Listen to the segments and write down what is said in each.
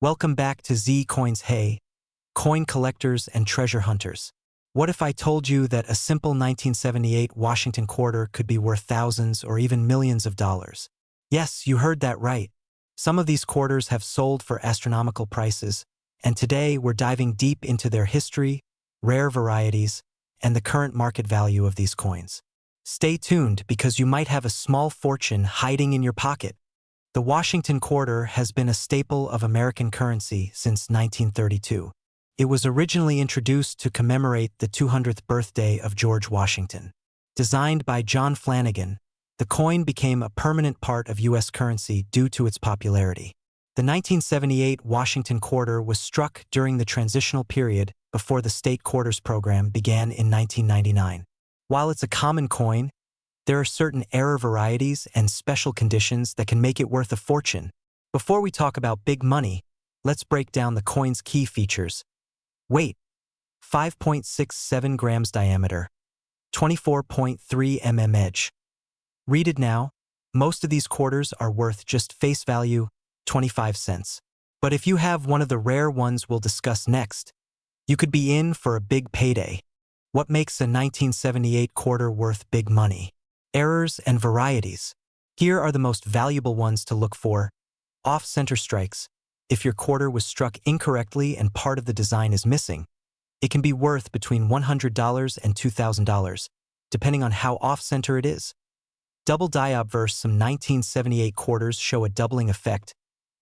Welcome back to Z Coins. Hey, coin collectors and treasure hunters. What if I told you that a simple 1978 Washington quarter could be worth thousands or even millions of dollars? Yes, you heard that right. Some of these quarters have sold for astronomical prices, and today we're diving deep into their history, rare varieties, and the current market value of these coins. Stay tuned because you might have a small fortune hiding in your pocket. The Washington quarter has been a staple of American currency since 1932. It was originally introduced to commemorate the 200th birthday of George Washington. Designed by John Flanagan, the coin became a permanent part of U.S. currency due to its popularity. The 1978 Washington quarter was struck during the transitional period before the state quarters program began in 1999. While it's a common coin, there are certain error varieties and special conditions that can make it worth a fortune. Before we talk about big money, let's break down the coin's key features. Weight: 5.67 grams diameter, 24.3 mm edge. Read it now. Most of these quarters are worth just face value, 25 cents. But if you have one of the rare ones we'll discuss next, you could be in for a big payday. What makes a 1978 quarter worth big money? Errors and varieties. Here are the most valuable ones to look for. Off-center strikes. If your quarter was struck incorrectly and part of the design is missing, it can be worth between $100 and $2,000, depending on how off-center it is. Double die obverse. Some 1978 quarters show a doubling effect,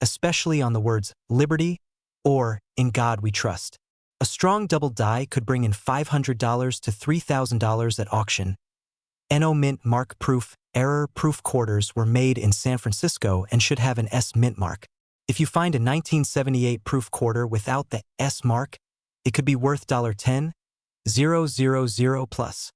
especially on the words Liberty or In God We Trust. A strong double die could bring in $500 to $3,000 at auction. NO Mint Mark Proof. Error-proof quarters were made in San Francisco and should have an S mint mark. If you find a 1978 proof quarter without the S mark, it could be worth $10,000 plus.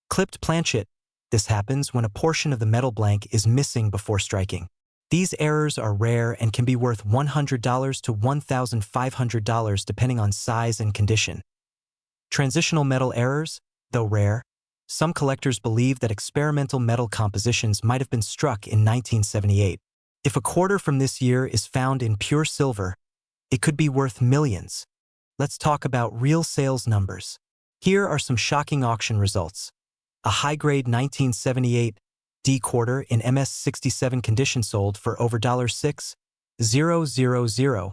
Clipped planchet. This happens when a portion of the metal blank is missing before striking. These errors are rare and can be worth $100 to $1,500 depending on size and condition. Transitional metal errors, though rare, some collectors believe that experimental metal compositions might have been struck in 1978. If a quarter from this year is found in pure silver, it could be worth millions. Let's talk about real sales numbers. Here are some shocking auction results. A high-grade 1978 D quarter in MS67 condition sold for over $6,000.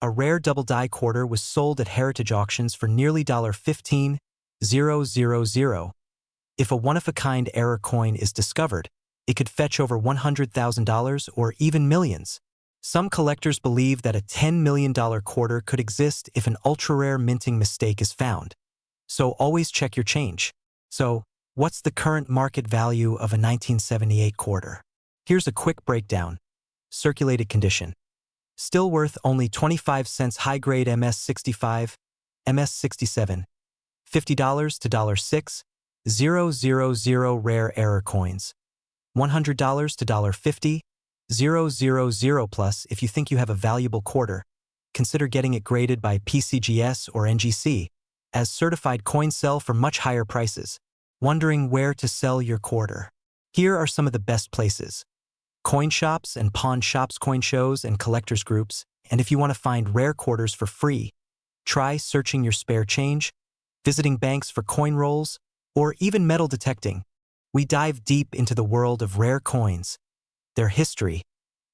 A rare double die quarter was sold at heritage auctions for nearly $15,000. If a one-of-a-kind error coin is discovered, it could fetch over $100,000 or even millions. Some collectors believe that a $10 million quarter could exist if an ultra-rare minting mistake is found. So always check your change. So, what's the current market value of a 1978 quarter? Here's a quick breakdown. Circulated condition. Still worth only 25 cents. High-grade MS65, MS67. $50 to $6,000. Rare error coins. $100 to $50. Plus, if you think you have a valuable quarter, consider getting it graded by PCGS or NGC, as certified coins sell for much higher prices. Wondering where to sell your quarter? Here are some of the best places: coin shops and pawn shops, coin shows and collectors groups. And if you want to find rare quarters for free, try searching your spare change, visiting banks for coin rolls, or even metal detecting. We dive deep into the world of rare coins, their history,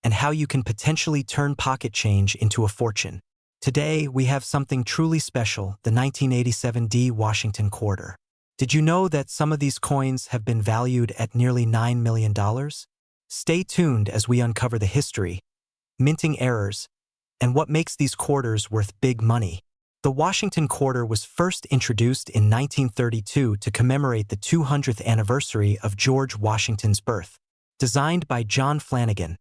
and how you can potentially turn pocket change into a fortune. Today, we have something truly special: the 1987 D Washington quarter. Did you know that some of these coins have been valued at nearly $9 million? Stay tuned as we uncover the history, minting errors, and what makes these quarters worth big money. The Washington quarter was first introduced in 1932 to commemorate the 200th anniversary of George Washington's birth. Designed by John Flanagan,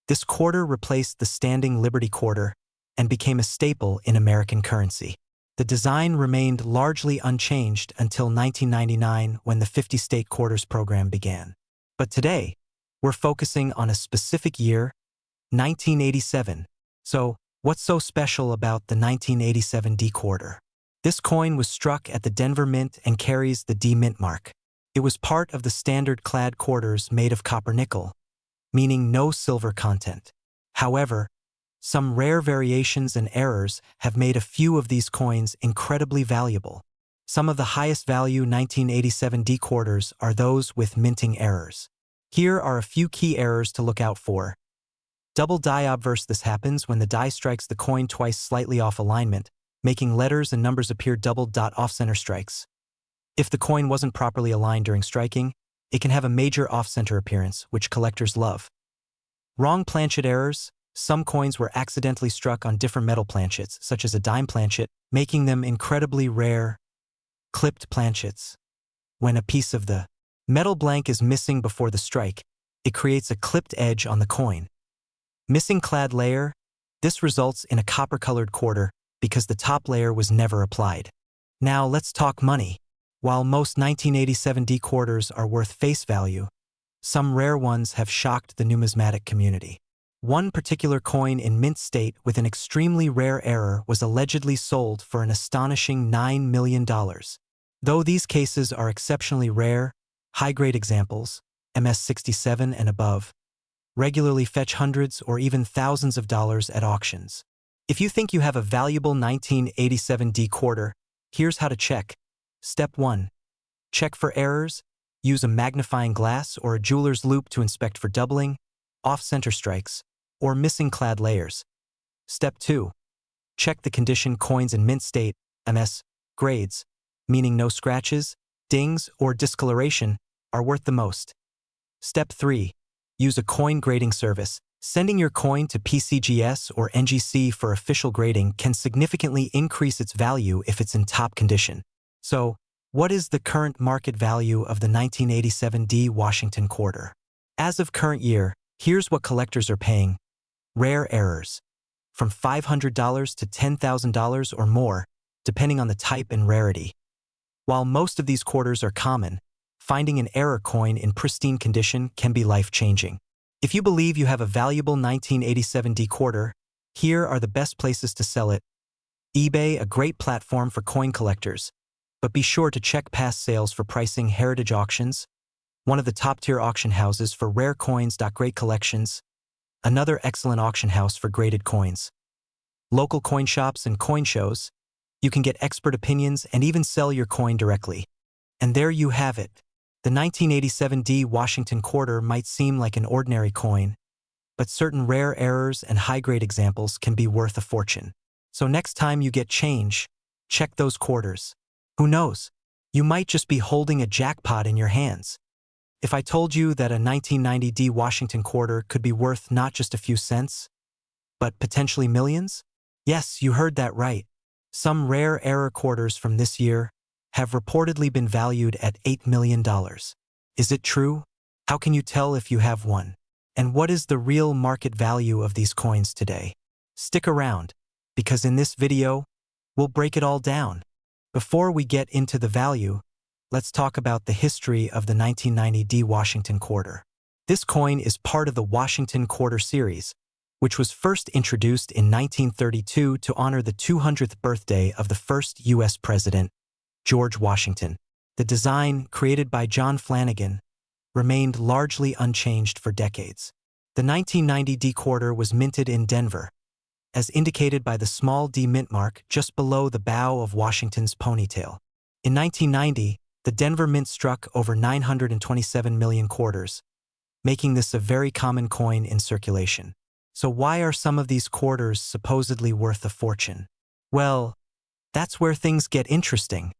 this quarter replaced the standing Liberty quarter and became a staple in American currency. The design remained largely unchanged until 1999 when the 50-state quarters program began. But today, we're focusing on a specific year, 1987. So, what's so special about the 1987 D quarter? This coin was struck at the Denver Mint and carries the D Mint mark. It was part of the standard clad quarters made of copper nickel, meaning no silver content. However, Some rare variations and errors have made a few of these coins incredibly valuable. Some of the highest value 1987 D quarters are those with minting errors. Here are a few key errors to look out for. Double die obverse. This happens when the die strikes the coin twice slightly off alignment, making letters and numbers appear doubled. Off-center strikes. If the coin wasn't properly aligned during striking, it can have a major off-center appearance, which collectors love. Wrong planchet errors. Some coins were accidentally struck on different metal planchets, such as a dime planchet, making them incredibly rare. Clipped planchets. When a piece of the metal blank is missing before the strike, it creates a clipped edge on the coin. Missing clad layer. This results in a copper-colored quarter because the top layer was never applied. Now let's talk money. While most 1987 D quarters are worth face value, some rare ones have shocked the numismatic community. One particular coin in mint state with an extremely rare error was allegedly sold for an astonishing $9 million. Though these cases are exceptionally rare, high-grade examples, MS-67 and above, regularly fetch hundreds or even thousands of dollars at auctions. If you think you have a valuable 1987 D quarter, here's how to check. Step 1. Check for errors. Use a magnifying glass or a jeweler's loupe to inspect for doubling, off-center strikes, or missing clad layers. Step 2. Check the condition. Coins in mint state, MS, grades, meaning no scratches, dings, or discoloration, are worth the most. Step 3. Use a coin grading service. Sending your coin to PCGS or NGC for official grading can significantly increase its value if it's in top condition. So, what is the current market value of the 1987 D Washington quarter? As of current year, here's what collectors are paying. Rare errors. From $500 to $10,000 or more, depending on the type and rarity. While most of these quarters are common, finding an error coin in pristine condition can be life-changing. If you believe you have a valuable 1987 D quarter, here are the best places to sell it. eBay, a great platform for coin collectors, but be sure to check past sales for pricing. Heritage Auctions, one of the top-tier auction houses for rare coins. Great Collections, another excellent auction house for graded coins. Local coin shops and coin shows, you can get expert opinions and even sell your coin directly. And there you have it. The 1987 D Washington quarter might seem like an ordinary coin, but certain rare errors and high-grade examples can be worth a fortune. So next time you get change, check those quarters. Who knows? You might just be holding a jackpot in your hands. If I told you that a 1990 D Washington quarter could be worth not just a few cents, but potentially millions? Yes, you heard that right. Some rare error quarters from this year have reportedly been valued at $8 million. Is it true? How can you tell if you have one? And what is the real market value of these coins today? Stick around, because in this video, we'll break it all down. Before we get into the value, let's talk about the history of the 1990 D Washington quarter. This coin is part of the Washington Quarter series, which was first introduced in 1932 to honor the 200th birthday of the first U.S. president, George Washington. The design, created by John Flanagan, remained largely unchanged for decades. The 1990 D quarter was minted in Denver, as indicated by the small D mint mark just below the bow of Washington's ponytail. In 1990, the Denver Mint struck over 927 million quarters, making this a very common coin in circulation. So why are some of these quarters supposedly worth a fortune? Well, that's where things get interesting.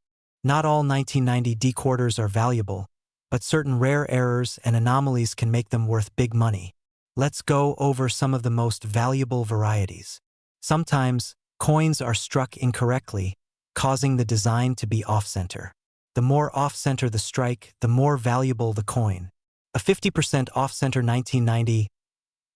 Not all 1990 D quarters are valuable, but certain rare errors and anomalies can make them worth big money. Let's go over some of the most valuable varieties. Sometimes, coins are struck incorrectly, causing the design to be off-center. The more off-center the strike, the more valuable the coin. A 50% off-center 1990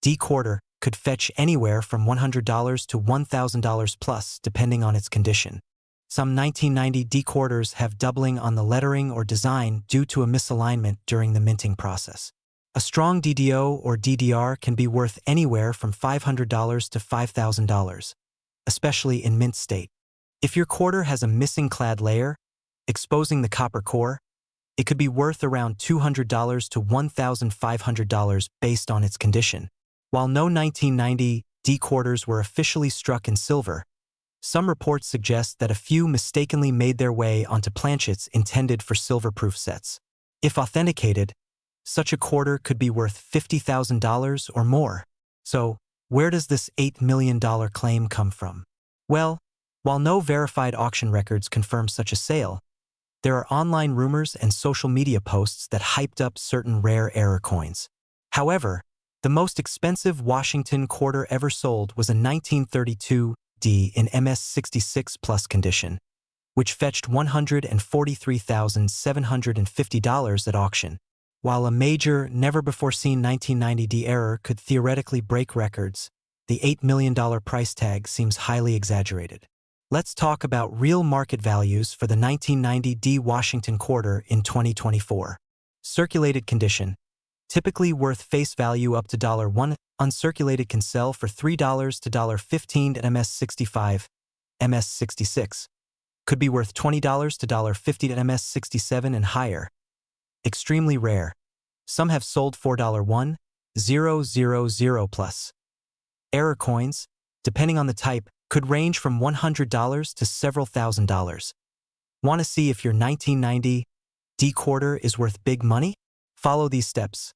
D quarter could fetch anywhere from $100 to $1,000 plus, depending on its condition. Some 1990 D quarters have doubling on the lettering or design due to a misalignment during the minting process. A strong DDO or DDR can be worth anywhere from $500 to $5,000, especially in mint state. If your quarter has a missing clad layer, exposing the copper core, it could be worth around $200 to $1,500 based on its condition. While no 1990 D quarters were officially struck in silver, some reports suggest that a few mistakenly made their way onto planchets intended for silver-proof sets. If authenticated, such a quarter could be worth $50,000 or more. So, where does this $8 million claim come from? Well, while no verified auction records confirm such a sale, there are online rumors and social media posts that hyped up certain rare error coins. However, the most expensive Washington quarter ever sold was a 1932 D in MS66 plus condition, which fetched $143,750 at auction. While a major, never-before-seen 1990 D error could theoretically break records, the $8 million price tag seems highly exaggerated. Let's talk about real market values for the 1990 D Washington quarter in 2024. Circulated condition, typically worth face value up to $1, uncirculated can sell for $3 to $15 at MS65, MS66. Could be worth $20 to $50 at MS67 and higher. Extremely rare. Some have sold for $1,000 plus. Error coins, depending on the type, could range from $100 to several $1,000s. Want to see if your 1990 D quarter is worth big money? Follow these steps.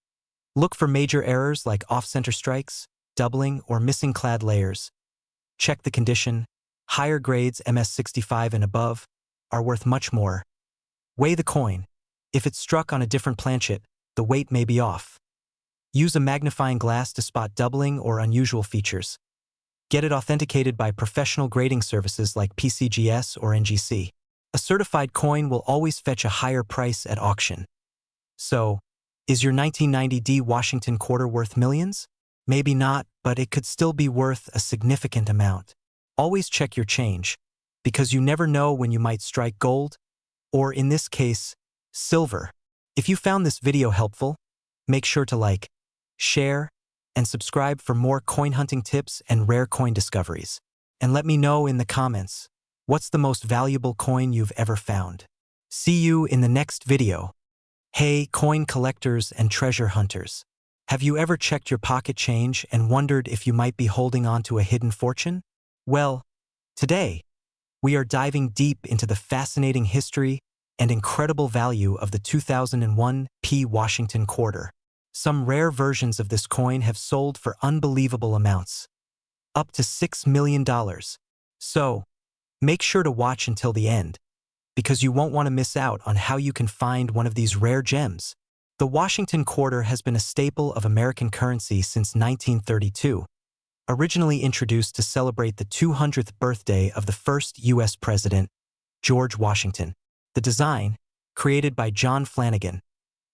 Look for major errors like off-center strikes, doubling, or missing clad layers. Check the condition. Higher grades MS65 and above are worth much more. Weigh the coin. If it's struck on a different planchet, the weight may be off. Use a magnifying glass to spot doubling or unusual features. Get it authenticated by professional grading services like PCGS or NGC. A certified coin will always fetch a higher price at auction. So, is your 1990 D Washington quarter worth millions? Maybe not, but it could still be worth a significant amount. Always check your change, because you never know when you might strike gold, or in this case, silver. If you found this video helpful, make sure to like, share, and subscribe for more coin hunting tips and rare coin discoveries. And let me know in the comments, what's the most valuable coin you've ever found? See you in the next video. Hey, coin collectors and treasure hunters. Have you ever checked your pocket change and wondered if you might be holding on to a hidden fortune? Well, today, we are diving deep into the fascinating history and incredible value of the 2001 P Washington quarter. Some rare versions of this coin have sold for unbelievable amounts, up to $6 million. So, make sure to watch until the end, because you won't want to miss out on how you can find one of these rare gems. The Washington quarter has been a staple of American currency since 1932, originally introduced to celebrate the 200th birthday of the first U.S. President, George Washington. The design, created by John Flanagan,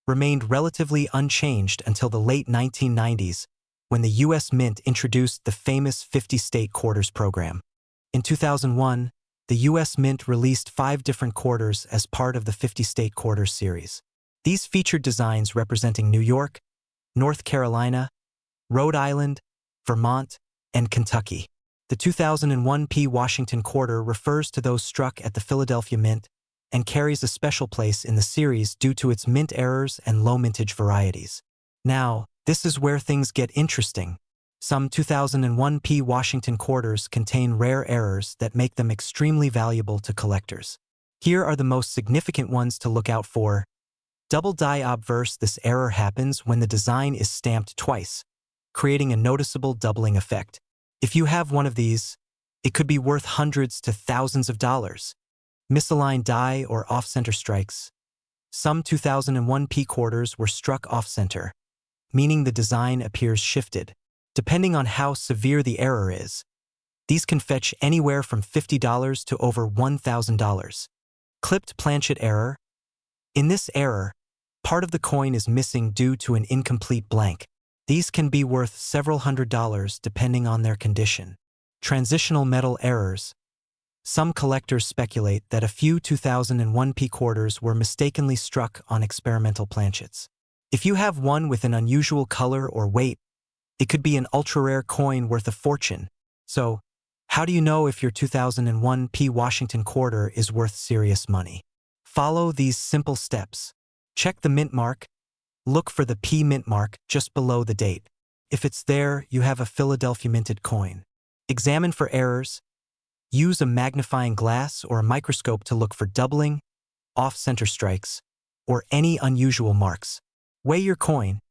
remained relatively unchanged until the late 1990s, when the U.S. Mint introduced the famous 50-state quarters program. In 2001, the U.S. Mint released 5 different quarters as part of the 50-state quarters series. These featured designs representing New York, North Carolina, Rhode Island, Vermont, and Kentucky. The 2001 P Washington quarter refers to those struck at the Philadelphia Mint and carries a special place in the series due to its mint errors and low-mintage varieties. Now, this is where things get interesting. Some 2001 P Washington quarters contain rare errors that make them extremely valuable to collectors. Here are the most significant ones to look out for. Double die obverse. This error happens when the design is stamped twice, creating a noticeable doubling effect. If you have one of these, it could be worth hundreds to thousands of dollars. Misaligned die or off-center strikes. Some 2001 P quarters were struck off-center, meaning the design appears shifted. Depending on how severe the error is, these can fetch anywhere from $50 to over $1,000. Clipped planchet error. In this error, part of the coin is missing due to an incomplete blank. These can be worth several $100s depending on their condition. Transitional metal errors. Some collectors speculate that a few 2001 P quarters were mistakenly struck on experimental planchets. If you have one with an unusual color or weight, it could be an ultra-rare coin worth a fortune. So, how do you know if your 2001 P Washington quarter is worth serious money? Follow these simple steps. Check the mint mark. Look for the P mint mark just below the date. If it's there, you have a Philadelphia minted coin. Examine for errors. Use a magnifying glass or a microscope to look for doubling, off-center strikes, or any unusual marks. Weigh your coin.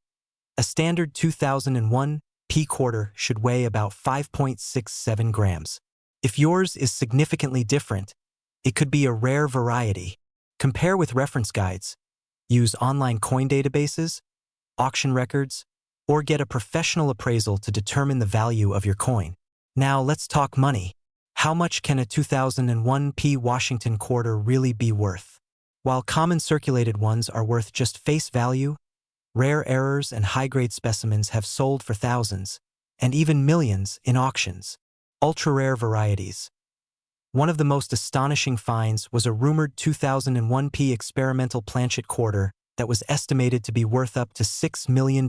A standard 2001 P quarter should weigh about 5.67 grams. If yours is significantly different, it could be a rare variety. Compare with reference guides. Use online coin databases, auction records, or get a professional appraisal to determine the value of your coin. Now let's talk money. How much can a 2001 P Washington quarter really be worth? While common circulated ones are worth just face value, rare errors and high-grade specimens have sold for thousands, and even millions in auctions. Ultra-rare varieties. One of the most astonishing finds was a rumored 2001 P experimental planchet quarter that was estimated to be worth up to $6 million.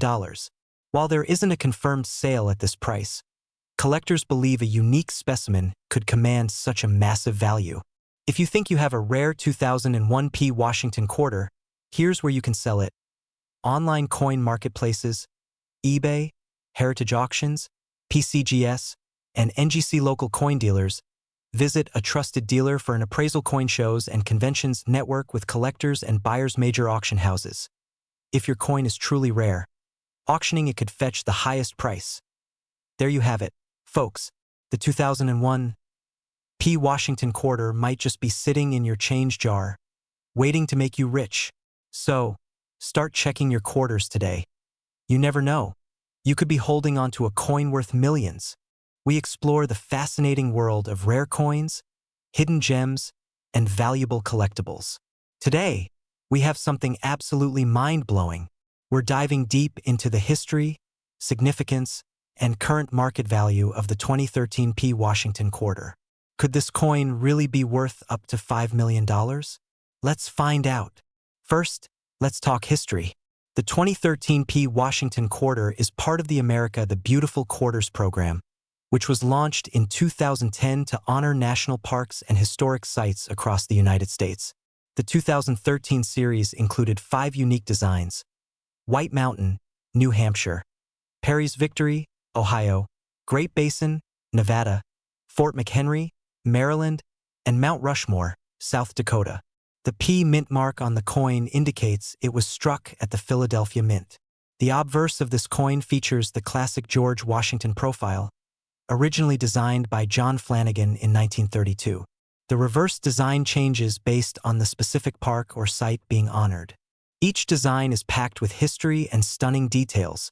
While there isn't a confirmed sale at this price, collectors believe a unique specimen could command such a massive value. If you think you have a rare 2001 P Washington quarter, here's where you can sell it. Online coin marketplaces, eBay, heritage auctions, PCGS, and NGC local coin dealers. Visit a trusted dealer for an appraisal. Coin shows and conventions network with collectors and buyers. Major auction houses. If your coin is truly rare, auctioning it could fetch the highest price. There you have it, folks. The 2001 P Washington quarter might just be sitting in your change jar, waiting to make you rich. So, start checking your quarters today. You never know. You could be holding onto a coin worth millions. We explore the fascinating world of rare coins, hidden gems, and valuable collectibles. Today, we have something absolutely mind-blowing. We're diving deep into the history, significance, and current market value of the 2013 P Washington quarter. Could this coin really be worth up to $5 million? Let's find out. First, let's talk history. The 2013 P Washington quarter is part of the America the Beautiful Quarters program, which was launched in 2010 to honor national parks and historic sites across the United States. The 2013 series included 5 unique designs: White Mountain, New Hampshire; Perry's Victory, Ohio; Great Basin, Nevada; Fort McHenry, Maryland; and Mount Rushmore, South Dakota. The P mint mark on the coin indicates it was struck at the Philadelphia Mint. The obverse of this coin features the classic George Washington profile, originally designed by John Flanagan in 1932. The reverse design changes based on the specific park or site being honored. Each design is packed with history and stunning details,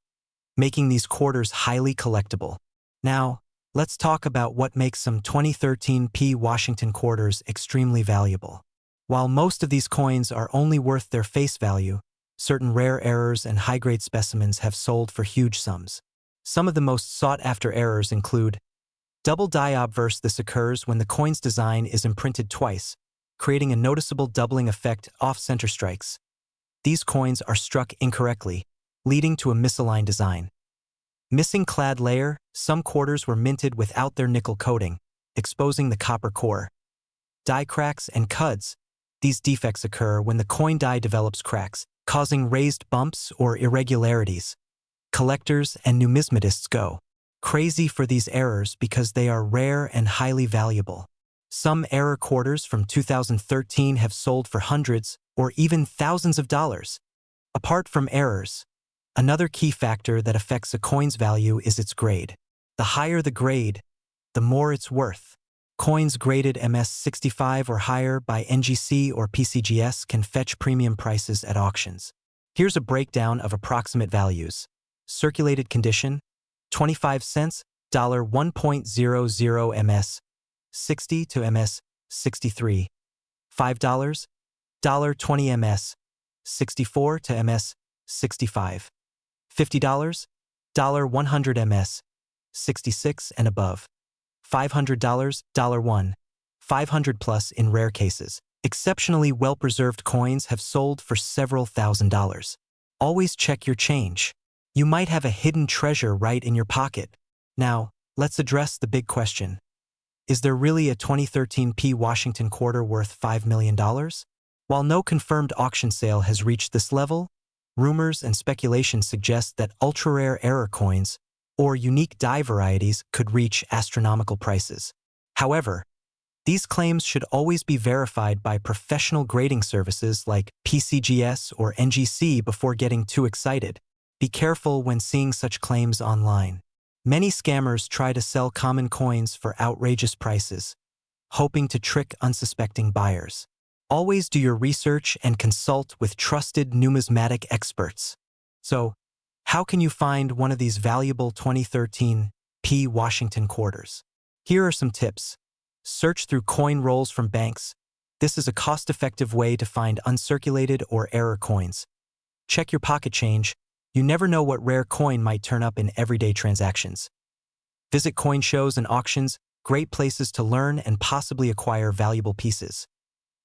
making these quarters highly collectible. Now, let's talk about what makes some 2013 P Washington quarters extremely valuable. While most of these coins are only worth their face value, certain rare errors and high-grade specimens have sold for huge sums. Some of the most sought-after errors include double die obverse. This occurs when the coin's design is imprinted twice, creating a noticeable doubling effect. Off-center strikes. These coins are struck incorrectly, leading to a misaligned design. Missing clad layer. Some quarters were minted without their nickel coating, exposing the copper core. Die cracks and cuds. These defects occur when the coin die develops cracks, causing raised bumps or irregularities. Collectors and numismatists go crazy for these errors because they are rare and highly valuable. Some error quarters from 2013 have sold for hundreds or even thousands of dollars. Apart from errors, another key factor that affects a coin's value is its grade. The higher the grade, the more it's worth. Coins graded MS-65 or higher by NGC or PCGS can fetch premium prices at auctions. Here's a breakdown of approximate values. Circulated condition, 25 cents, $1.00 MS, 60 to MS, 63. $5, $20 MS, 64 to MS, 65. $50, $100 MS, 66 and above. $500, $1, 500 plus in rare cases. Exceptionally well-preserved coins have sold for several $1,000s. Always check your change. You might have a hidden treasure right in your pocket. Now, let's address the big question. Is there really a 2013 P Washington quarter worth $5 million? While no confirmed auction sale has reached this level, rumors and speculation suggest that ultra-rare error coins or unique die varieties could reach astronomical prices. However, these claims should always be verified by professional grading services like PCGS or NGC before getting too excited. Be careful when seeing such claims online. Many scammers try to sell common coins for outrageous prices, hoping to trick unsuspecting buyers. Always do your research and consult with trusted numismatic experts. So, how can you find one of these valuable 2013 P. Washington quarters? Here are some tips. Search through coin rolls from banks. This is a cost-effective way to find uncirculated or error coins. Check your pocket change. You never know what rare coin might turn up in everyday transactions. Visit coin shows and auctions, great places to learn and possibly acquire valuable pieces.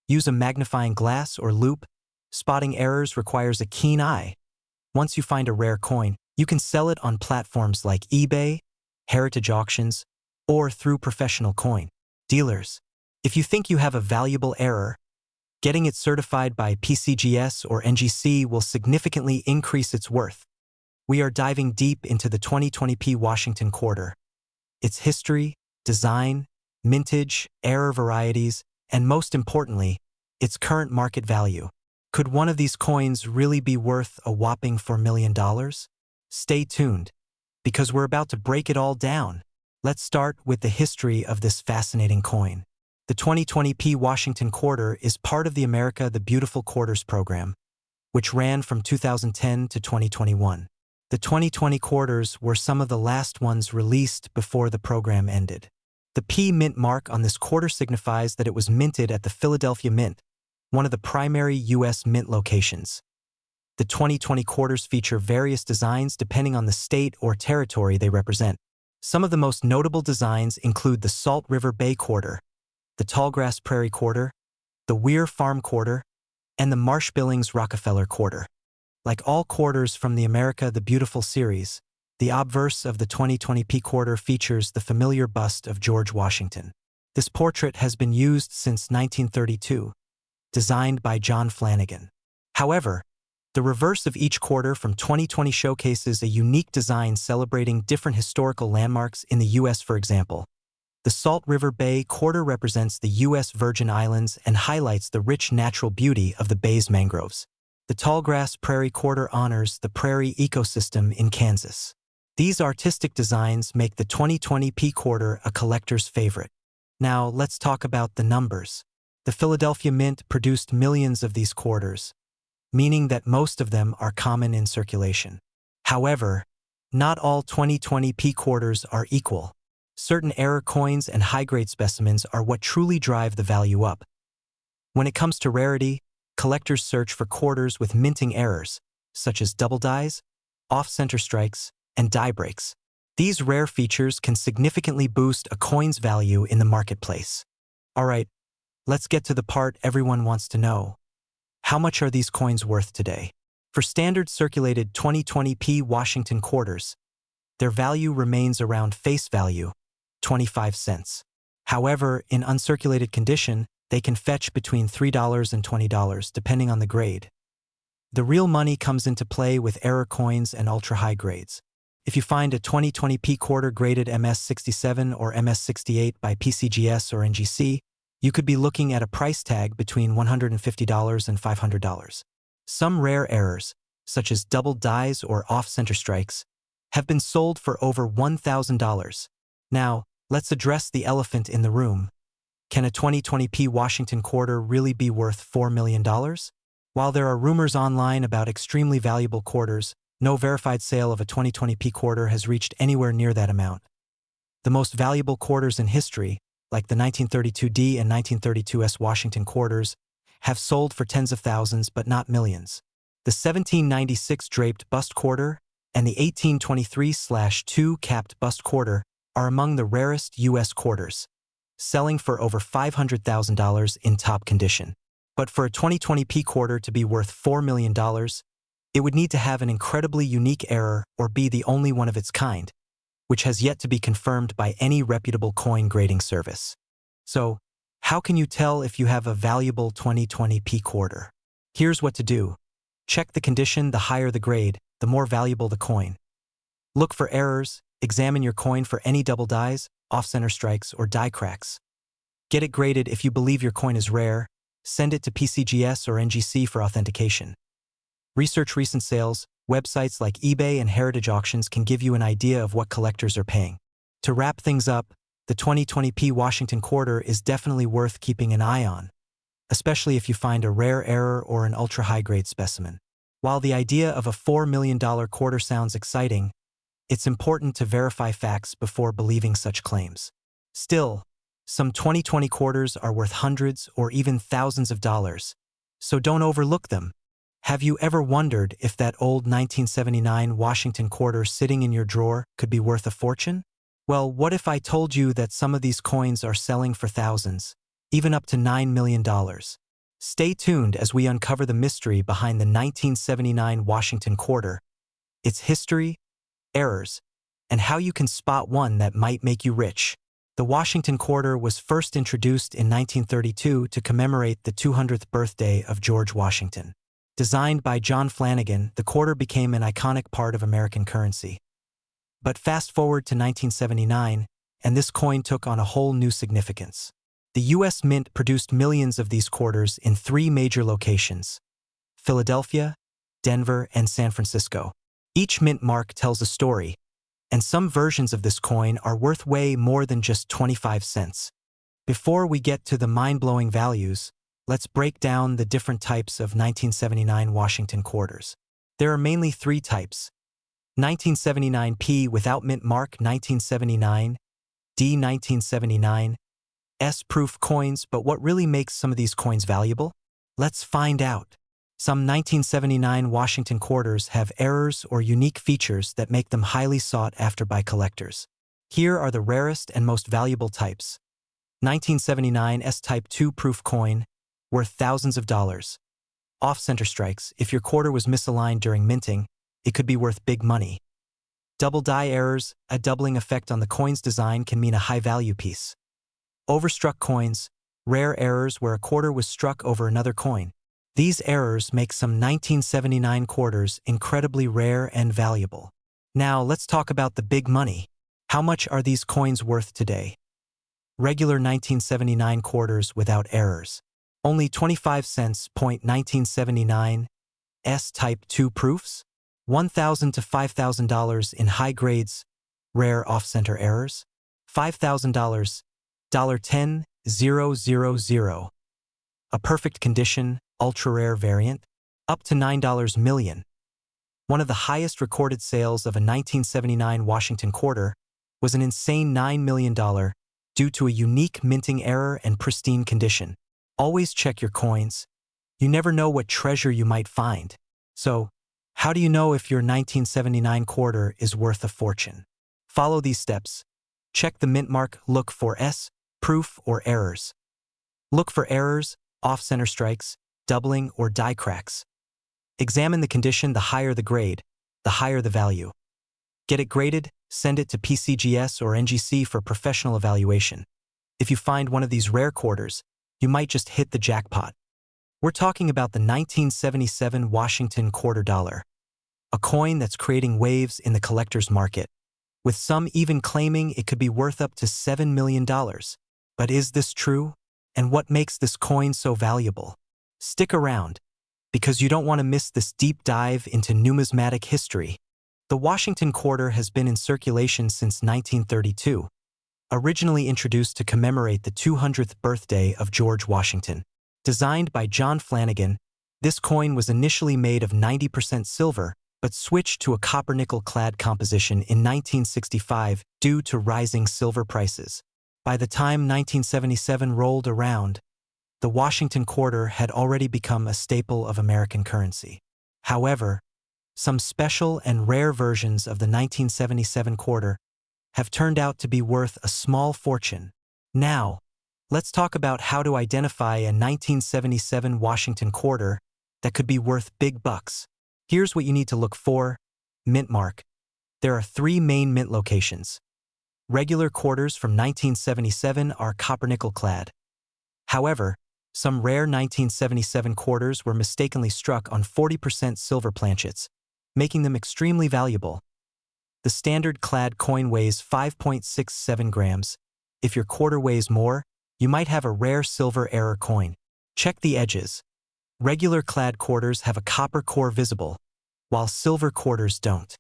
Use a magnifying glass or loupe. Spotting errors requires a keen eye. Once you find a rare coin, you can sell it on platforms like eBay, heritage auctions, or through professional coin dealers. If you think you have a valuable error, getting it certified by PCGS or NGC will significantly increase its worth. We are diving deep into the 2020 P. Washington quarter. Its history, design, mintage, error varieties, and most importantly, its current market value. Could one of these coins really be worth a whopping $4 million? Stay tuned, because we're about to break it all down. Let's start with the history of this fascinating coin. The 2020 P. Washington quarter is part of the America the Beautiful Quarters program, which ran from 2010 to 2021. The 2020 quarters were some of the last ones released before the program ended. The P mint mark on this quarter signifies that it was minted at the Philadelphia Mint, one of the primary U.S. mint locations. The 2020 quarters feature various designs depending on the state or territory they represent. Some of the most notable designs include the Salt River Bay quarter, the Tallgrass Prairie quarter, the Weir Farm quarter, and the Marsh Billings Rockefeller quarter. Like all quarters from the America the Beautiful series, the obverse of the 2020 P quarter features the familiar bust of George Washington. This portrait has been used since 1932, designed by John Flanagan. However, the reverse of each quarter from 2020 showcases a unique design celebrating different historical landmarks in the U.S. For example, the Salt River Bay quarter represents the U.S. Virgin Islands and highlights the rich natural beauty of the bay's mangroves. The Tallgrass Prairie quarter honors the prairie ecosystem in Kansas. These artistic designs make the 2020 P quarter a collector's favorite. Now, let's talk about the numbers. The Philadelphia Mint produced millions of these quarters, meaning that most of them are common in circulation. However, not all 2020 P quarters are equal. Certain error coins and high-grade specimens are what truly drive the value up. When it comes to rarity, collectors search for quarters with minting errors, such as double dies, off-center strikes, and die breaks. These rare features can significantly boost a coin's value in the marketplace. Alright, let's get to the part everyone wants to know. How much are these coins worth today? For standard circulated 2020 P. Washington quarters, their value remains around face value, 25 cents. However, in uncirculated condition, they can fetch between $3 and $20 depending on the grade. The real money comes into play with error coins and ultra-high grades. If you find a 2020 P quarter graded MS67 or MS68 by PCGS or NGC, you could be looking at a price tag between $150 and $500. Some rare errors, such as double dies or off-center strikes, have been sold for over $1,000. Now, let's address the elephant in the room. Can a 2020 P Washington quarter really be worth $4 million? While there are rumors online about extremely valuable quarters, no verified sale of a 2020 P quarter has reached anywhere near that amount. The most valuable quarters in history, like the 1932 D and 1932 S Washington quarters, have sold for tens of thousands but not millions. The 1796 draped bust quarter and the 1823/2 capped bust quarter are among the rarest U.S. quarters, selling for over $500,000 in top condition. But for a 2020 P quarter to be worth $4 million, it would need to have an incredibly unique error or be the only one of its kind, which has yet to be confirmed by any reputable coin grading service. So, how can you tell if you have a valuable 2020 P quarter? Here's what to do. Check the condition. The higher the grade, the more valuable the coin. Look for errors. Examine your coin for any double dies, off-center strikes, or die cracks. Get it graded if you believe your coin is rare. Send it to PCGS or NGC for authentication. Research recent sales. Websites like eBay and Heritage Auctions can give you an idea of what collectors are paying. To wrap things up, the 2020p Washington quarter is definitely worth keeping an eye on, especially if you find a rare error or an ultra-high-grade specimen. While the idea of a $4 million quarter sounds exciting, it's important to verify facts before believing such claims. Still, some 2020 quarters are worth hundreds or even thousands of dollars, so don't overlook them. Have you ever wondered if that old 1979 Washington quarter sitting in your drawer could be worth a fortune? Well, what if I told you that some of these coins are selling for thousands, even up to $9 million? Stay tuned as we uncover the mystery behind the 1979 Washington quarter, its history, errors, and how you can spot one that might make you rich. The Washington quarter was first introduced in 1932 to commemorate the 200th birthday of George Washington. Designed by John Flanagan, the quarter became an iconic part of American currency. But fast forward to 1979, and this coin took on a whole new significance. The U.S. Mint produced millions of these quarters in 3 major locations: Philadelphia, Denver, and San Francisco. Each mint mark tells a story, and some versions of this coin are worth way more than just 25 cents. Before we get to the mind-blowing values, let's break down the different types of 1979 Washington quarters. There are mainly 3 types: 1979p without mint mark, 1979, D 1979, S-proof coins. But what really makes some of these coins valuable? Let's find out. Some 1979 Washington quarters have errors or unique features that make them highly sought after by collectors. Here are the rarest and most valuable types. 1979 S-type 2-proof coin, worth thousands of dollars. Off-center strikes. If your quarter was misaligned during minting, it could be worth big money. Double die errors. A doubling effect on the coin's design can mean a high-value piece. Overstruck coins. Rare errors where a quarter was struck over another coin. These errors make some 1979 quarters incredibly rare and valuable. Now let's talk about the big money. How much are these coins worth today? Regular 1979 quarters without errors, only 25 cents. 1979 S-type 2 proofs, $1,000 to $5,000 in high grades. Rare off-center errors, $5,000, $10,000. A perfect condition, ultra-rare variant, up to $9 million. One of the highest recorded sales of a 1979 Washington quarter was an insane $9 million due to a unique minting error and pristine condition. Always check your coins. You never know what treasure you might find. So, how do you know if your 1979 quarter is worth a fortune? Follow these steps. Check the mint mark. Look for S, proof, or errors. Look for errors, off-center strikes, doubling, or die cracks. Examine the condition. The higher the grade, the higher the value. Get it graded. Send it to PCGS or NGC for professional evaluation. If you find one of these rare quarters, you might just hit the jackpot. We're talking about the 1977 Washington quarter dollar, a coin that's creating waves in the collector's market, with some even claiming it could be worth up to $7 million. But is this true? And what makes this coin so valuable? Stick around, because you don't want to miss this deep dive into numismatic history. The Washington quarter has been in circulation since 1932, originally introduced to commemorate the 200th birthday of George Washington. Designed by John Flanagan, this coin was initially made of 90% silver, but switched to a copper-nickel-clad composition in 1965 due to rising silver prices. By the time 1977 rolled around, the Washington quarter had already become a staple of American currency. However, some special and rare versions of the 1977 quarter have turned out to be worth a small fortune. Now, let's talk about how to identify a 1977 Washington quarter that could be worth big bucks. Here's what you need to look for. Mint mark. There are 3 main mint locations. Regular quarters from 1977 are copper-nickel clad. However, some rare 1977 quarters were mistakenly struck on 40% silver planchets, making them extremely valuable. The standard clad coin weighs 5.67 grams. If your quarter weighs more, you might have a rare silver error coin. Check the edges. Regular clad quarters have a copper core visible, while silver quarters don't.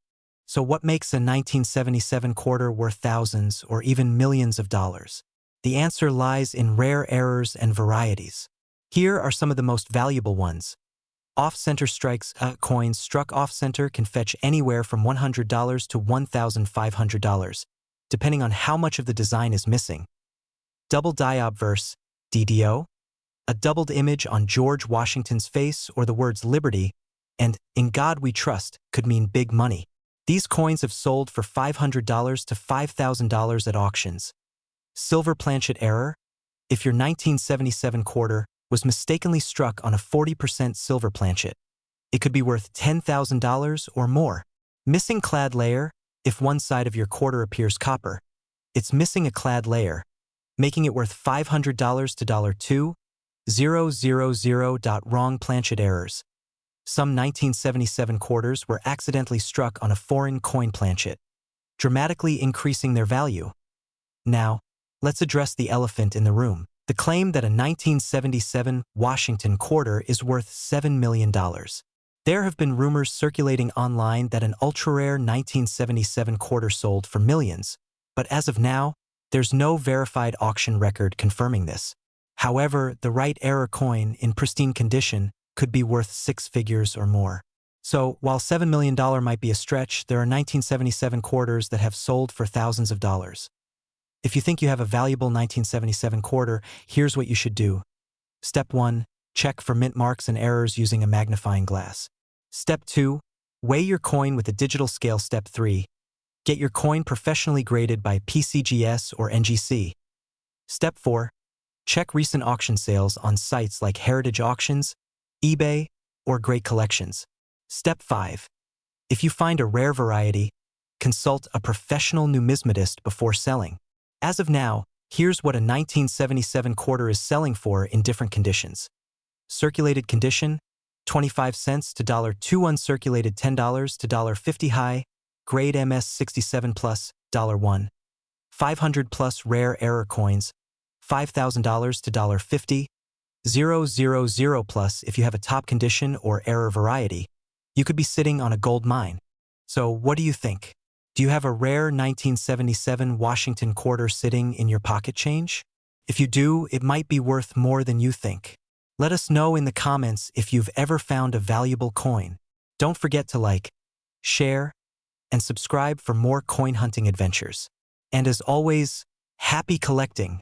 So what makes a 1977 quarter worth thousands or even millions of dollars? The answer lies in rare errors and varieties. Here are some of the most valuable ones. Off-center strikes. Coins struck off-center can fetch anywhere from $100 to $1,500, depending on how much of the design is missing. Double die obverse, DDO, a doubled image on George Washington's face or the words Liberty and In God We Trust could mean big money. These coins have sold for $500 to $5,000 at auctions. Silver planchet error. If your 1977 quarter was mistakenly struck on a 40% silver planchet, it could be worth $10,000 or more. Missing clad layer. If one side of your quarter appears copper, it's missing a clad layer, making it worth $500 to $2,000. Wrong planchet errors. Some 1977 quarters were accidentally struck on a foreign coin planchet, dramatically increasing their value. Now, let's address the elephant in the room. The claim that a 1977 Washington quarter is worth $7 million. There have been rumors circulating online that an ultra-rare 1977 quarter sold for millions, but as of now, there's no verified auction record confirming this. However, the right error coin in pristine condition could be worth six figures or more. So, while $7 million might be a stretch, there are 1977 quarters that have sold for thousands of dollars. If you think you have a valuable 1977 quarter, here's what you should do. Step 1. Check for mint marks and errors using a magnifying glass. Step 2. Weigh your coin with a digital scale. Step 3. Get your coin professionally graded by PCGS or NGC. Step 4. Check recent auction sales on sites like Heritage Auctions, eBay, or Great Collections. Step 5. If you find a rare variety, consult a professional numismatist before selling. As of now, here's what a 1977 quarter is selling for in different conditions. Circulated condition, 25 cents to $2. Uncirculated, $10 to $50. High grade MS 67 plus, $1. 500 plus rare error coins, $5,000 to $50. 000 plus. If you have a top condition or error variety, you could be sitting on a gold mine. So what do you think? Do you have a rare 1977 Washington quarter sitting in your pocket change? If you do, it might be worth more than you think. Let us know in the comments if you've ever found a valuable coin. Don't forget to like, share, and subscribe for more coin hunting adventures. And as always, happy collecting!